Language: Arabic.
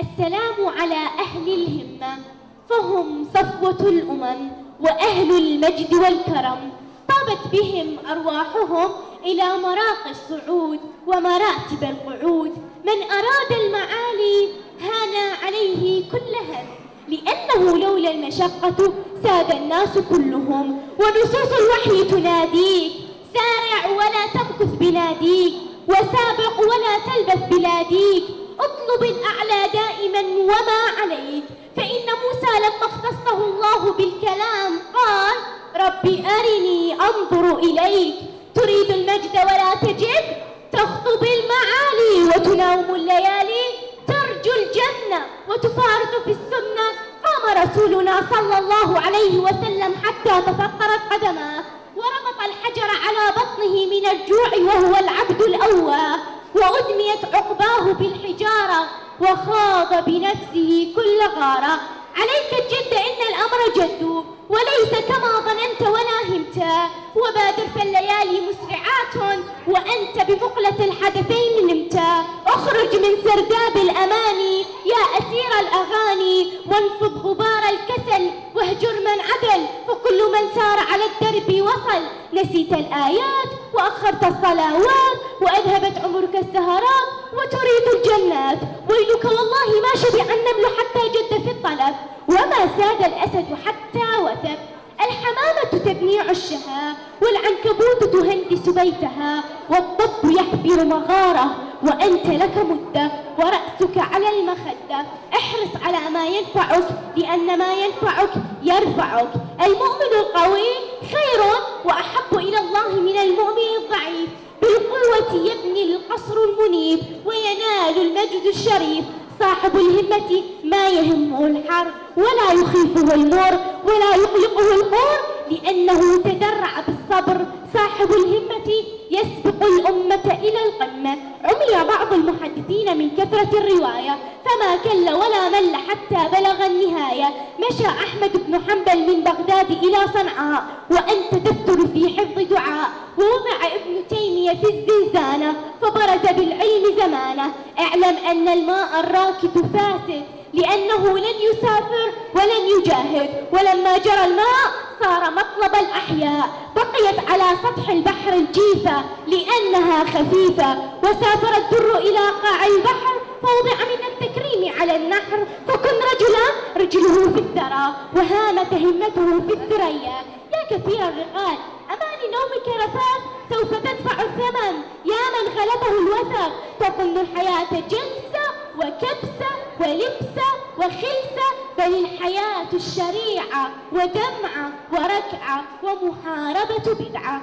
السلام على أهل الهمة، فهم صفوة الأمم وأهل المجد والكرم، طابت بهم أرواحهم إلى مراقي الصعود ومراتب القعود. من أراد المعالي هان عليه كل هم، لأنه لولا المشقة ساد الناس كلهم. ونصوص الوحي تناديك: سارع ولا تمكث بناديك، وسابق ولا تلبث بلاديك، اطلب الأعلى دائما وما عليك. فإن موسى لما اختصه الله بالكلام قال: ربي أرني أنظر إليك. تريد المجد ولا تجد، تخطب المعالي وتناوم الليالي، ترجو الجنة وتفارق في السنة. قام رسولنا صلى الله عليه وسلم حتى تفطرت قدماه، وربط الحجر على بطنه من الجوع وهو العبد الأواه، وأدميت عقباه بالحجارة، وخاض بنفسه كل غارة. عليك الجد إن الأمر جد، وليس كما ظننت ولا همت، وبادر فالليالي مسرعات، وأنت بمقلة الحدثين نمت. اخرج من سرداب الأماني يا أسير الأغاني، وانفض غبار الكسل واهجر من عدل، فكل من سار على الدرب وصل. نسيت الآيات وأخرت الصلوات، وأذهبت عمرك السهرات وتريد الجنات. ويلك والله ما شبع النمل حتى جد في الطلب، وما ساد الأسد حتى وثب. الحمامة تبني عشها، والعنكبوت تهندس بيتها، والضب يحفر مغاره، وأنت لك مدة ورأسك على المخدة. احرص على ما ينفعك، لأن ما ينفعك يرفعك. المؤمن القوي خير وأحب إلى الله من المؤمن الضعيف. بالقوة يبني القصر المنيب، وينال المجد الشريف. صاحب الهمة ما يهمه الحر، ولا يخيفه المر، ولا يقلقه القر، لأنه تدرع بالصبر. صاحب الهمة يسبق الأمة إلى القمة. عمي بعض المحدثين من كثرة الرواية، فما كل ولا مل حتى بلغ النهاية. مشى أحمد بن حنبل من بغداد إلى صنعاء وأنت تفتر في حفظ دعاء. ووضع ابن تيمية في الزنزانة فبرز بالعلم زمانه. اعلم أن الماء الراكد فاسد، لأنه لن يسافر ولن يجاهد. ولما جرى الماء صار مطلب الأحياء. بقيت على سطح البحر الجيفة لأنها خفيفة، وسافر الدر إلى قاع البحر فوضع من التكريم على النحر. فكن رجلا رجله في الثرى، وهامت همته في الثريا. يا كثير الرقاد أما لنومك رفاق، سوف تدفع الثمن يا من غلبه الوثق. تظن الحياة جلسة وكبسة ولبسة وخلسة، بل الحياة الشريعة ودمعة وركعة ومحاربة بدعة.